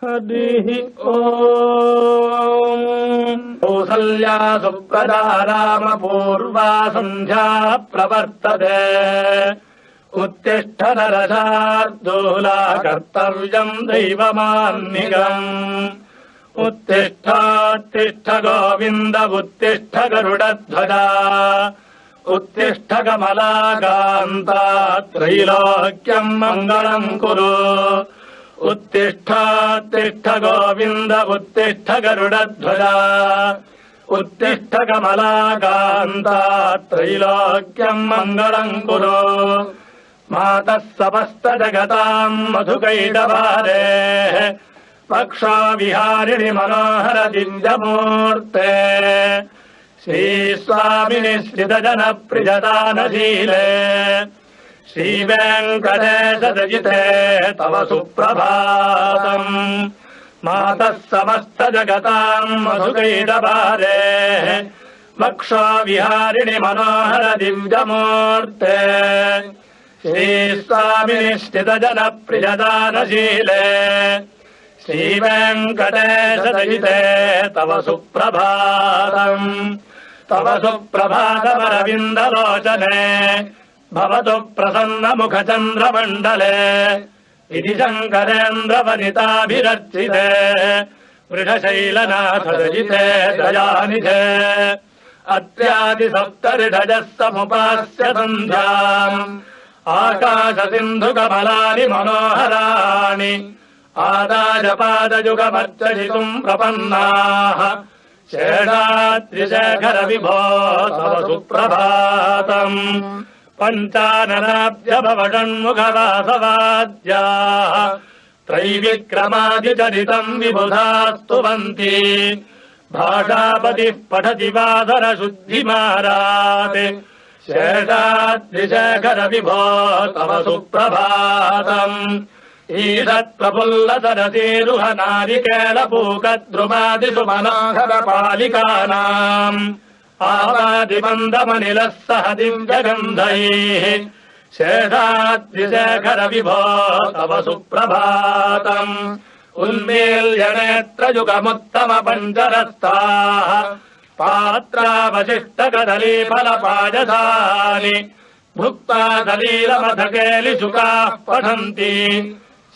हरिः ओम्। कौसल्या सुप्रदा रामपूर्वा सन्ध्या प्रवर्तते। उत्तिष्ठ नरशार्दूला कर्तव्यम् दैवमान्निकम्। उत्तिष्ठोत्तिष्ठ गोविन्द उत्तिष्ठ गरुडध्वजा। उत्तिष्ठ कमलाकान्ता त्रैलोक्यम् मङ्गलम् कुरु। उत्तिष्ठोत्तिष्ठ गोविन्द उत्तिष्ठ गरुडध्वजा। उत्तिष्ठ कमलाकान्ता त्रैलोक्यम् मङ्गलम् कुरु। मातः समस्त जगताम् मधुकैटभारेः पक्षा विहारिणि मनोहर दिव्यमूर्ते। श्रीस्वामिनि श्रितजनप्रियदानशीले श्रीवेङ्कटेशदयिते तव सुप्रभातम्। मातः समस्त जगताम् मधुकैटभारेः पक्षा विहारिणि मनोहर दिव्यमूर्ते। श्रीस्वामिनि श्रितजनप्रियदानशीले श्रीवेङ्कटेशदयिते तव सुप्रभातम्। तव सुप्रभातमरविन्दलोचने भवतु प्रसन्नमुखचन्द्रमण्डले। इति शङ्करेन्द्रवनिताभिरर्चिते वृषशैलनाथदयिते दयानिधे। अत्र्यादिसप्तऋषजः समुपास्य सन्ध्याम् आकाशसिन्धुकमलानि मनोहराणि। आदायपादयुगमर्चयितुम् प्रपन्नाः शेषाद्रिशेखर विभो तव सुप्रभातम्। पञ्चाननाब्जभवषण्मुखवासवाद्याः त्रैविक्रमादिचरितम् विबुधा स्तुवन्ति। भाषापतिः पठति वासरशुद्धिमारात् शेषाद्रिशेखर विभो तव सुप्रभातम्। ईषत्प्रफुल्लसरसीरुह नारिकेलपूकद्रुमादिषु मनोहरपालिकानाम् आवादिमन्दमनिलः सह दिव्यगन्धैः शेषाद्रिशेखर विभो तव सुप्रभातम्। उन्मील्यनेत्रयुगमुत्तमपञ्चरस्ताः पात्रावशिष्टकदलीफलपायसानि भुक्ता सलीलमथकेलिशुकाः पठन्ति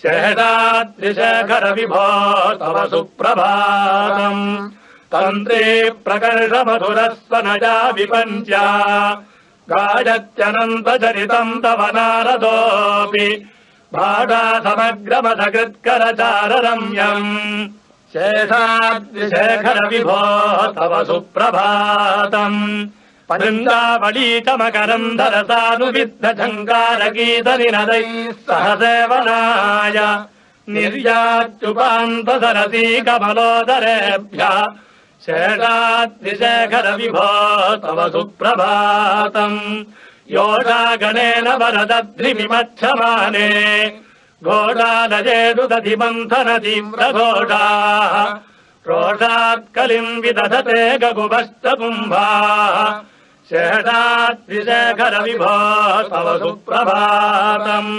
शेषाद्रिशेखर विभो तव सुप्रभातम्। तन्त्री प्रकर्षमधुरस्वनया विपञ्च्या गायत्यनन्तचरितम् तव नारदोऽपि भाडा समग्रमथकृत्करचाररम्यम् शेषाद्रिशेखर विभो तव सुप्रभातम्। पृन्दावलीतमकरन्धरसानुविद्धझङ्कारगीतनिनदैः सह सेवनाय निर्यात्युपान्तसरसी कमलोदरेभ्यः शेषाद्रिशेखर विभो तव सुप्रभातम्। योषागणेन वरदध्रिमिमच्छमाने घोषालयेदुदधिमन्थन तीव्रघोषाः रोषात्कलिम् विदधते गगुभश्च कुम्भाः शेषाद्रिशेखर विभो तव सुप्रभातम्।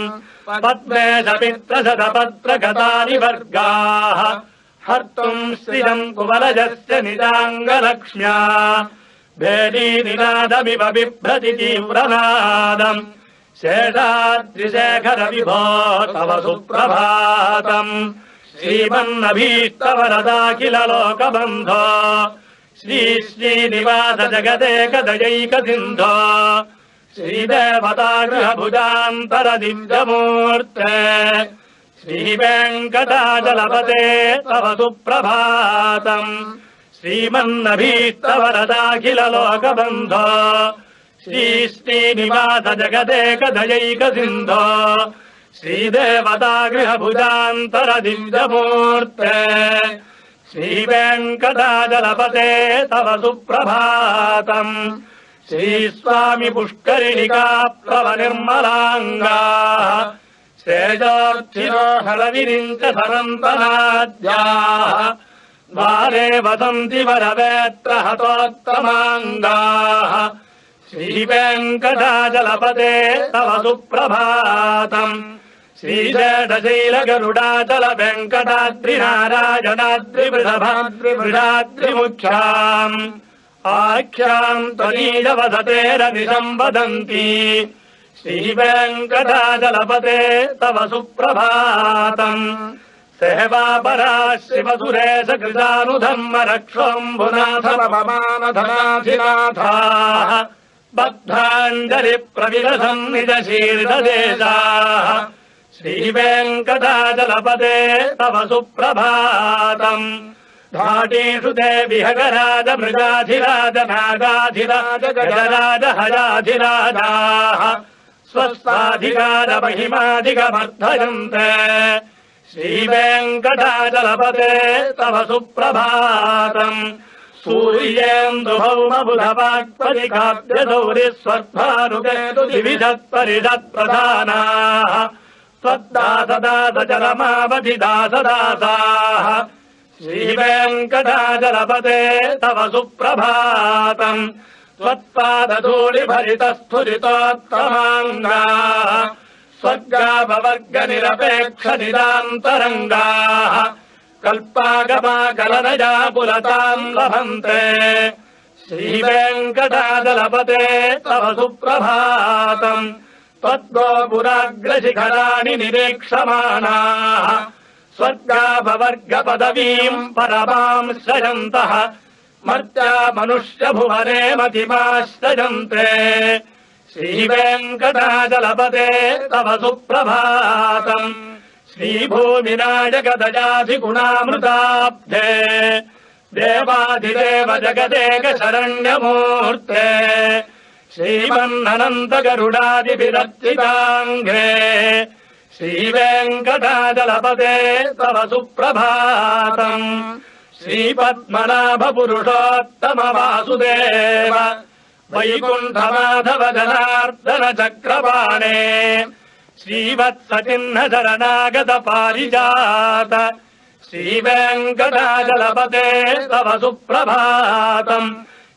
पद्मेशमित्रशतपत्रगतानि वर्गाः हर्तुम् श्रियम् कुवलयस्य निजाङ्गलक्ष्म्या भेदीनिनादमिव बिभ्रति तीव्रनादम् शेषाद्रिशेखर विभो तव सुप्रभातम्। श्रीमन्नभीष्टवरदाखिल लोकबन्धो श्री श्रीनिवास जगदेकदयैक सिन्धो श्रीदेवता गृहभुजान्तर दिव्यमूर्ते श्रीवेङ्कटाचलपते तव सुप्रभातम्। श्रीमन्नभीष्टवरदाखिल लोकबन्धो श्री श्रीनिवास जगदेकदयैक सिन्धो श्रीदेवता गृहभुजान्तर दिव्यमूर्ते श्रीवेङ्कटाचलपते तव सुप्रभातम्। श्रीस्वामि पुष्करिणिका प्लवनिर्मलाङ्गाः श्रेयोर्थिनो हलविरिञ्च सरन्तनाद्याः द्वारे वसन्ति वरवेत्र हतोत्तमाङ्गाः श्रीवेङ्कटाचलपते तव सुप्रभातम्। श्रीशेषशैलगरुडाचल वेङ्कटाद्रिनारायणाद्रिवृषभाद्रिवृषाद्रिमुख्याम् आख्याम् त्वनीयवसतेरनिशम् वदन्ति श्रीवेङ्कटाचलपते तव सुप्रभातम् सेवापरा शिवसुरेश कृतानुधर्म रक्षोऽम्बुनाथपमानधनाधिनाथाः बद्धाञ्जलि प्रविलसन् निज शीर्षदेशाः श्रीवेङ्कटाचलपते तव सुप्रभातम् घाटेषु ते विहगराज मृगाधिराज नागाधिराज गजराज हयाधिराजाः स्वस्थाधिकार महिमाधिकमर्थयन्ते श्रीवेङ्कटाचलपते तव सुप्रभातम् सूर्येन्दुभौमबुधवाक्परिकाव्यसौरिस्वर्भानुकेतु दिविधत्परिषत्प्रधानाः त्वद्दासदासचरमावधिदासदासाः श्रीवेङ्कटाचलपते तव सुप्रभातम् त्वत्पादधूलिभरितस्फुरितोत्तमाङ्गाः स्वर्गापवर्गनिरपेक्षनिदान्तरङ्गाः कल्पागमाकलनया पुलताम् लभन्ते श्रीवेङ्कटाचलपते तव सुप्रभातम् त्वद्गोपुराग्रशिखराणि निरीक्षमाणाः स्वर्गापवर्गपदवीम् परमाम् श्रयन्तः मर्त्या मनुष्यभुवने मतिमाश्रयन्ते श्रीवेङ्कटाचलपते तव सुप्रभातम् श्रीभूमिनायकदयाधिगुणामृताब्धे देवाधिदेव जगदेक शरण्यमूर्ते श्रीमन्ननन्तगरुडादिभिरर्चिताङ्घ्रे श्रीवेङ्कटाचलपते तव सुप्रभातम् श्रीपद्मनाभपुरुषोत्तम वासुदेव वैकुण्ठमाधव जनार्दन चक्रपाणे श्रीवत्सचिह्न शरणागत पारिजात श्रीवेङ्कटाचलपते तव सुप्रभातम्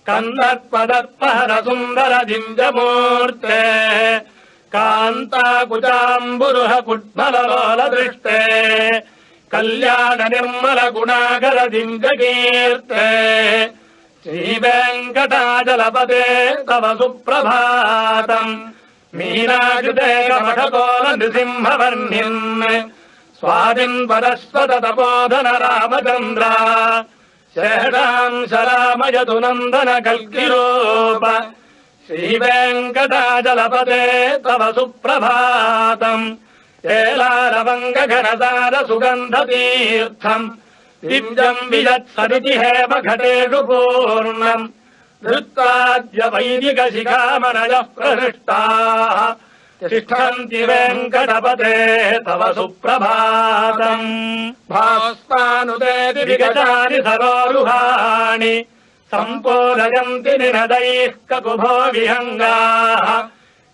कन्दर्पदर्पहर सुन्दर जिञ्जमूर्ते कान्ताकुचाम्बुरुह कुट्मललोलदृष्टे कल्याण निर्मल गुणाकर जिञ्जकीर्ते श्रीवेङ्कटाचलपते तव सुप्रभातम् मीनाकृते कमठकोल नृसिंहवर्णिन् स्वादिन् परस्वत तपोधन रामचन्द्र शेषांशरामयतु नन्दन कल्किरूप श्रीवेङ्कटाचलपते तव सुप्रभातम् एलारवङ्गघनसार सुगन्धतीर्थम् दिव्यम् विजत्सरिति हेम घटेषु पूर्णम् धृत्वाद्य वैदिकशिखामणयः प्रहृष्टाः तिष्ठन्ति वेङ्कटपते तव सुप्रभातम् भास्मानुदेति विगतानि सरोरुहाणि सम्पूरयन्ति निनदैः ककुभो विहङ्गाः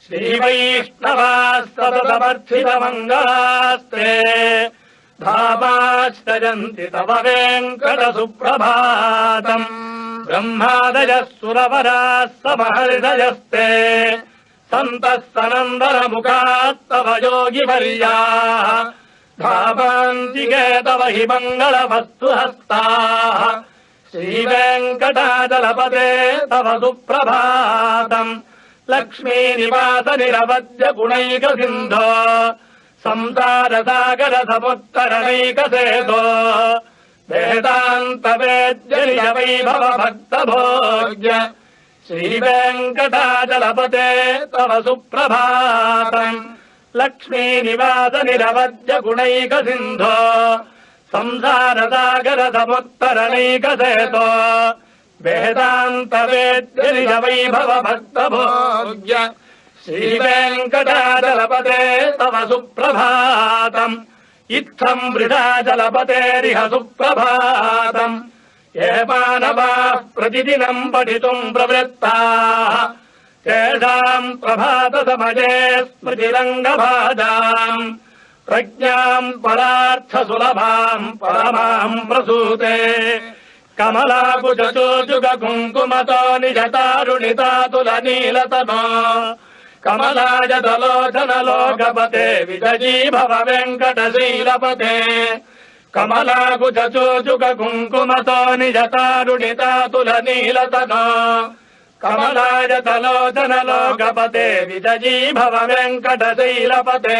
श्रीवैष्णवाः सततमर्थितमङ्गलास्ते धामाश्रयन्ति तव वेङ्कटसुप्रभातम् ब्रह्मादयः सुरवराः समहृदयस्ते सन्तः सनन्दनमुखास्तव योगिवर्याः धामान्तिके तव हि मङ्गलवस्तुहस्ताः श्रीवेङ्कटाचलपते तव सुप्रभातम् लक्ष्मीनिवास निरवद्य गुणैकसिन्धो संसारसागर समुत्तरणैकसेतो वेदान्तवेद्य निज वैभव भक्तभोग्य श्रीवेङ्कटाचलपते तव सुप्रभातम् लक्ष्मीनिवास निरवद्य गुणैकसिन्धो संसारसागर समुत्तरणैकसेतो वेदान्तवेद्य निज वैभव भक्तभोग्य श्रीवेङ्कटाचलपते तव सुप्रभातम् इत्थम् वृषाचलपतेरिह सुप्रभातम् ये मानवाः प्रतिदिनम् पठितुम् प्रवृत्ताः तेषाम् प्रभातसमये स्मृतिरङ्गभाजाम् प्रज्ञाम् परार्थसुलभाम् परमाम् प्रसूते कमलाकुचचोजुग कुङ्कुमतो निजतारुणितातुलनीलतनो कमलायतलोचन लोकपते विजयी भव वेङ्कटशीलपते कमलाकुचूचुक कुङ्कुमतो निजतारुणितातुल नीलतनो कमलायतलोचन लोकपते विजयी भव वेङ्कटशीलपते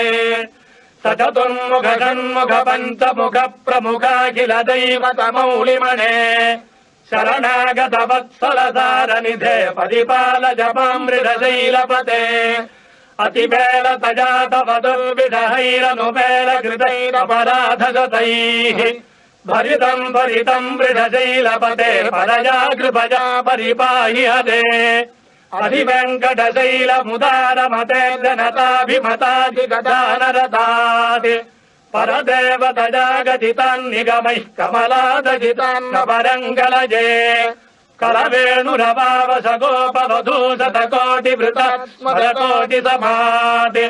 स चतुर्मुख षण्मुख पञ्चमुख प्रमुखाखिल दैवतमौलिमणे शरणागत वत्सल सारनिधे परिपाल जपामृतशैलपते अतिबेल तजात वधुर्विधहैरनुबेल कृतैरपराधगतैः भरितम् भरितम् वृषशैलपते परया कृपया परिपाहि हरे अधिवेङ्कटशैलमुदारमते जनताभिमताधिगतानरतात् परदेवतजागतितान्निगमैः कमलादजितान्न परङ्गलजे करवेणुरवावसगोपवधूशतकोटिवृत स्मरकोटिसमात्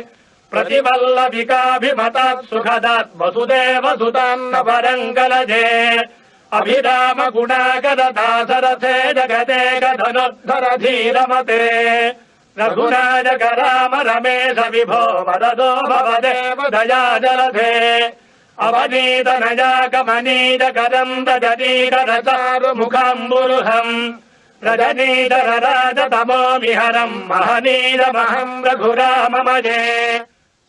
प्रतिवल्लभिकाभिमतात् सुखदात् वसुदेवसुतान्न परङ्गलजे अभिराम गुणाकरदासरथे जगते गधनुद्धर धीरमते रघुनायक राम रमेश विभो वरदो भवदेव दया जलधे अवनीत नजाकमनीत करम् रजनीधर चारुमुखाम्बुरुहम् रजनीधर राजतमोमिहरम् महनीरमहम् रघुराममये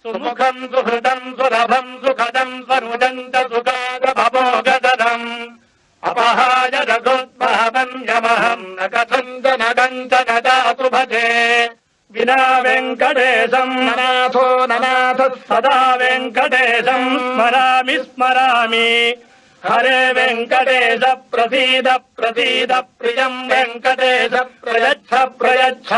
सुमुखम् सुहृदम् सुरभम् सुखदम् स्वनुजम् च सुखादभवोगदनम् अपहाय रघुत्महमम् यमहम् न कथम् च न कञ्चन दातु भजे विना वेङ्कटेशम् ननाथो ननाथः सदा वेङ्कटेशम् स्मरामि स्मरामि हरे वेङ्कटेश प्रसीद प्रसीद प्रियम् वेङ्कटेश प्रयच्छ प्रयच्छ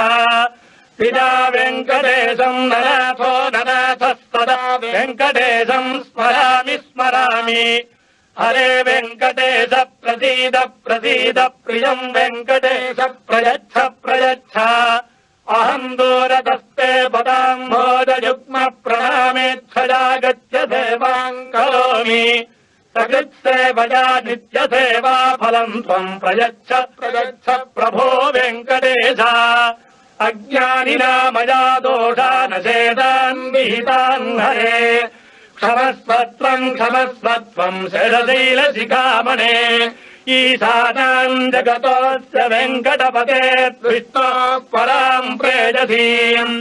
विना वेङ्कटेशम् ननाथो ननाथः सदा वेङ्कटेशम् स्मरामि स्मरामि हरे वेङ्कटेश प्रसीद प्रसीद प्रियम् वेङ्कटेश प्रयच्छ प्रयच्छ अहम् दूरतस्ते पदाम्भोजयुग्म प्रणामेच्छया गत्य सेवाम् करोमि सकृत्सेवया नित्यसेवा फलम् त्वम् प्रयच्छ प्रयच्छ प्रभो वेङ्कटेश अज्ञानिना मया दोषानशेषान् विहितान् हरे क्षमस्वत्वम् शेषशैलशिखामणे ईशानाम् जगतोऽस्य वेङ्कटपते विष्णोः पराम् प्रेयसीम्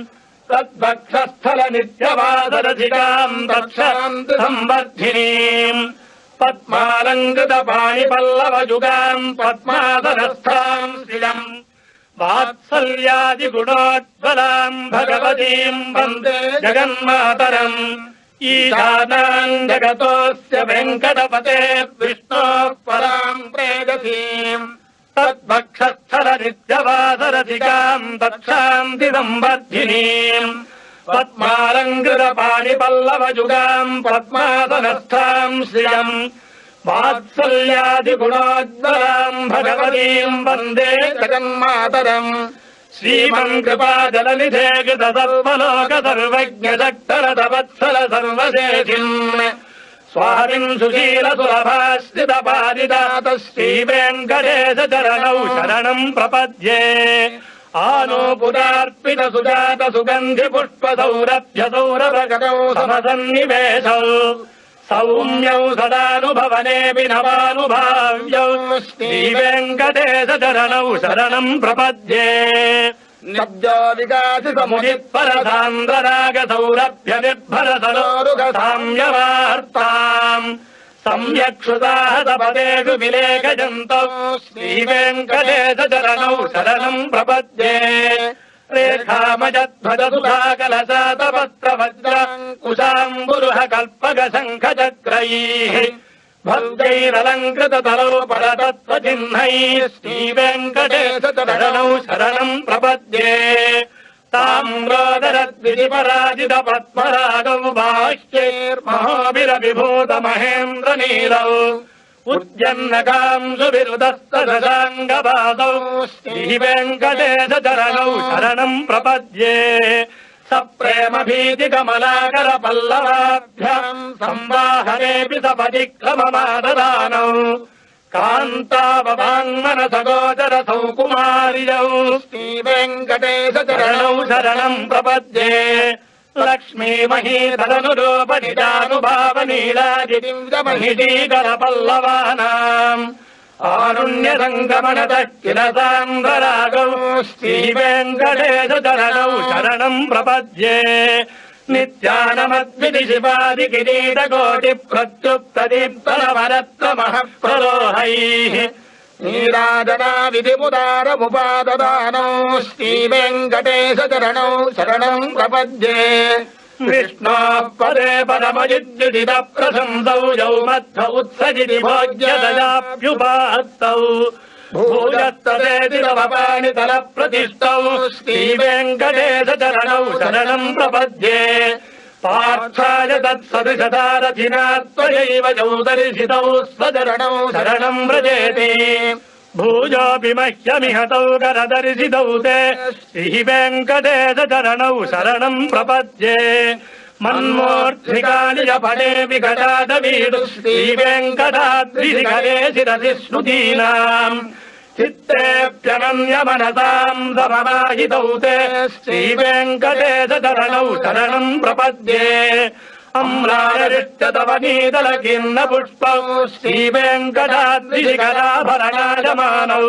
तद्भक्षस्थल नित्यवासरसिकाम् दक्षान्ति संवर्धिनीम् पद्मालङ्कृत पाणिपल्लवयुगाम् पद्मासनस्थाम् श्रियम् वात्सल्यादिगुणोज्ज्वलाम् भगवतीम् वन्दे जगन्मातरम् ईशानाम् जगतोऽस्य वेङ्कटपते विष्णोः पराम् प्रेयसीम् तद्भक्षस्थल नित्यवासरसिकाम् दक्षान्ति संवर्धिनीम् पद्मालङ्कृत पाणिपल्लवयुगाम् पद्मासनस्थाम् श्रियम् वात्सल्यादिगुणोज्ज्वलाम् भगवतीम् वन्दे जगन्मातरम् श्रीमन् कृपाजलनिधे कृत सर्वलोक सर्वज्ञ शक्तरथ वत्सल सर्वशेषिम् स्वामिन् सुशील सुलभाश्रित पारिजात श्रीवेङ्कटेश चरणौ शरणम् प्रपद्ये आनूपुरार्पित सुजात सुगन्धि पुष्प सौरभ्य सौरभगतौ समसन्निवेशौ सौम्यौ सदानुभवनेऽपि नवानुभाव्यौ श्रीवेङ्कटेश चरणौ शरणम् प्रपद्ये नब्जो विकासितमुदित्परसान्द्रराग सौरभ्य निर्भर सरोरुगसाम्यवार्ताम् सम्यक्षुताहतपदेषु विलेखयन्तौ श्रीवेङ्कटेश चरणौ शरणम् प्रपद्ये रेखामजध्वज सुधाकलशातपत्रवज्राङ्कुशाम्बुरुह कल्पक शङ्खचक्रैः भव्यैरलङ्कृत तलौ परतत्त्वचिह्नैः श्रीवेङ्कटेश चरणौ शरणम् प्रपद्ये ताम्रोदरद्विधिपराजित पद्मरागौ बाह्यैर्महोभिरविभूत महेन्द्रनीलौ उद्यन्नकांसुभिरुदस्तदशाङ्गपादौ श्रीवेङ्कटेश चरणौ शरणम् प्रपद्ये सप्रेम भीतिकमलाकर पल्लवाभ्याम् संवाहनेऽपि सपदिक्रममाददानौ कान्ताववाङ्मनसगोचरसौ कुमार्यौ श्रीवेङ्कटेशचरणौ शरणम् प्रपद्ये लक्ष्मीमहीतदनुरूपनिजानुभावनीलादिदिव्यमहिषीकरपल्लवानाम् आरुण्यसङ्गमनतः किल सान्द्ररागौ श्रीवेङ्कटेशचरणौ शरणम् प्रपद्ये नित्यानमद्विनिशिवादिकिरीटकोटिप्रत्युक्तदीप्तरवरत्नमः प्रलोहैः नीराजनाविधिमुदारमुपाददानौ श्रीवेङ्कटेशचरणौ शरणम् प्रपद्ये विष्णोः पदे परमजिद्युदितप्रशंसौ यौ मध्व उत्सजिति भोग्यदयाप्युपात्तौ भूयस्तदेतिरवपाणितलप्रतिष्ठौ श्रीवेङ्कटेशचरणौ शरणम् प्रपद्ये पार्थाय तत्सदृशतारथिना त्वयैव यौ दर्शितौ स्वचरणौ शरणम् व्रजेति भूयोऽपि मह्यमिहतौ करदर्शितौ ते श्रीवेङ्कटेशचरणौ शरणम् प्रपद्ये मन्मूर्ध्निकानि च पदे विकटादवीडु श्रीवेङ्कटाद्रिशिखरे शिरसि श्रुतीनाम् चित्तेऽप्यनन्यमनसाम् समवाहितौ ते श्रीवेङ्कटेशचरणौ शरणम् प्रपद्ये अम्लारिष्टतवनीतलकिन्न पुष्पौ श्रीवेङ्कटाद्रिशिखराभरणायमानौ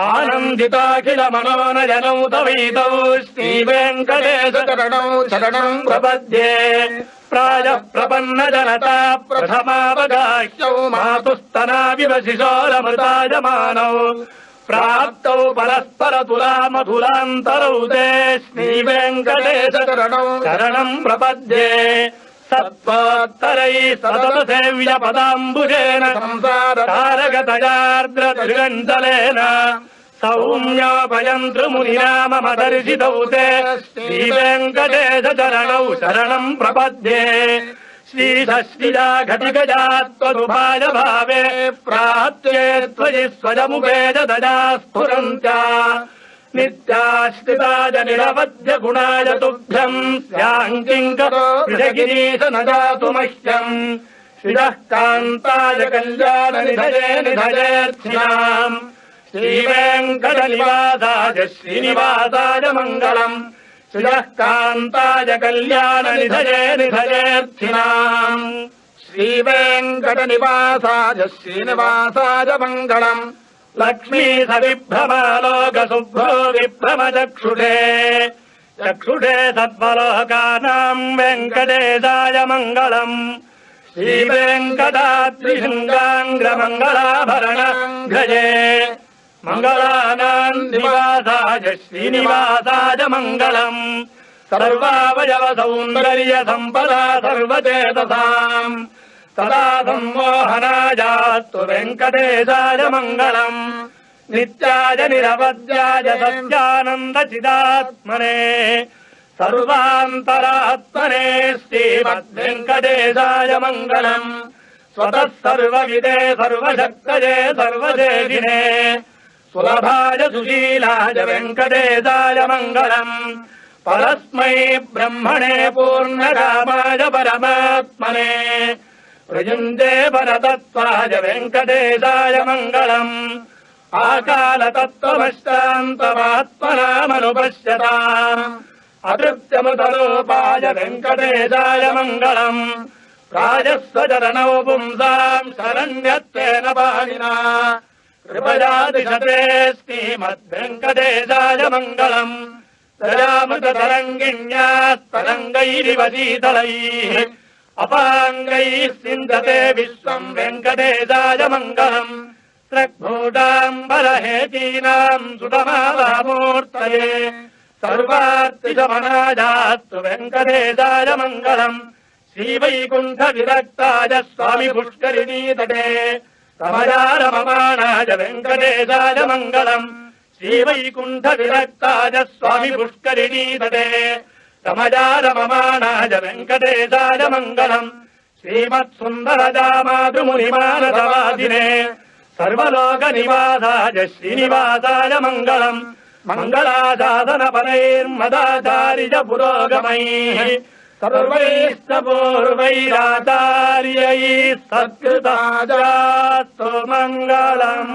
आनन्दिताखिल मनोनयनौ तवैतौ श्रीवेङ्कटेशचरणौ शरणम् प्रपद्ये प्रायः प्रपन्न जनता प्रथमावगाह्यौ मातुस्तनाविव शिशोरमृतायमानौ प्राप्तौ परस्परतुलामधुरान्तरौ ते श्रीवेङ्कटेशचरणौ शरणम् प्रपद्ये सत्त्वोत्तरैः सततसेव्यपदाम्बुजेन संसारतारगतयार्द्रत्रिगण्डलेन सौम्योपयन्तृमुनिनाममदर्शितौ ते श्रीवेङ्कटेशचरणौ शरणम् प्रपद्ये श्रीधश्रिया घटिगजा त्वदुपाय भावे प्राप्ते त्वयि स्वजमुखे च दया स्फुरन्त्या नित्याश्रिताय निरवध्य गुणाय तुभ्यम् स्याङ्किङ्करो विजगिरीश न जातु मह्यम् श्रियः कान्ताय कल्याणनिधये निधयेऽर्थिनाम् श्रीवेङ्कटनिवासाय श्रीनिवासाय मङ्गलम् श्रियः कान्ताय कल्याणनिधये निधयेऽर्थिनाम् श्रीवेङ्कटनिवासाय श्रीनिवासाय मङ्गलम् लक्ष्मी सविभ्रमालोकशुभ्रो विभ्रमचक्षुषे चक्षुषे सद्वलोकानाम् वेङ्कटेशाय मङ्गलम् श्रीवेङ्कटाद्रिशृङ्गाङ्ग्रमङ्गलाभरणघ्रजे मङ्गलानाम् निवासाय श्रीनिवासाय मङ्गलम् सर्वावयव सौन्दर्य सम्पदा सर्वचेतसाम् सदा सम्मोहनायास्तु वेङ्कटेशाय मङ्गलम् नित्याय निरवध्याय सत्यानन्दचिदात्मने सर्वान्तरात्मने श्रीमद्वेङ्कटेशाय मङ्गलम् स्वतः सर्वविदे सर्वशक्तये सर्वदेशिने सुलभाय सुशीलाय वेङ्कटेशाय मङ्गलम् परस्मै ब्रह्मणे पूर्णकामाय परमात्मने प्रयुञ्जे परतत्त्वाय वेङ्कटेशाय मङ्गलम् आकालतत्त्वमशान्तमात्मनामनुपश्यताम् अतृप्त्यमृतरूपाय वेङ्कटेशाय मङ्गलम् राजस्वचरणौ पुंसाम् शरण्यत्वेन पाणिना कृपया दिशते श्रीमद्वेङ्कटेशाय मङ्गलम् दयामृततरङ्गिण्यास्तरङ्गैरिव शीतलैः अपाङ्गैः सिन्धते विश्वम् वेङ्कटेशाय मङ्गलम् त्रग्भूताम्बरहेतीनाम् सुतमावामूर्तये सर्वार्तिशमनायास्तु वेङ्कटेशाय मङ्गलम् श्रीवैकुण्ठविरक्ताय स्वामि पुष्करिणीतटे रमया रममाणाय वेङ्कटेशाय मङ्गलम् श्रीवैकुण्ठविरक्ताय स्वामि पुष्करिणीतटे रमया रममाणाय वेङ्कटेशाय मङ्गलम् श्रीमत्सुन्दरजामातृमुनिमानसवादिने सर्वलोकनिवासाय श्रीनिवासाय मङ्गलम् मङ्गलाशासनपरैर्मदाचार्य पुरोगमैः सर्वैस्तपूर्वैराचार्यैः सत्कृताजास्तु मङ्गलम्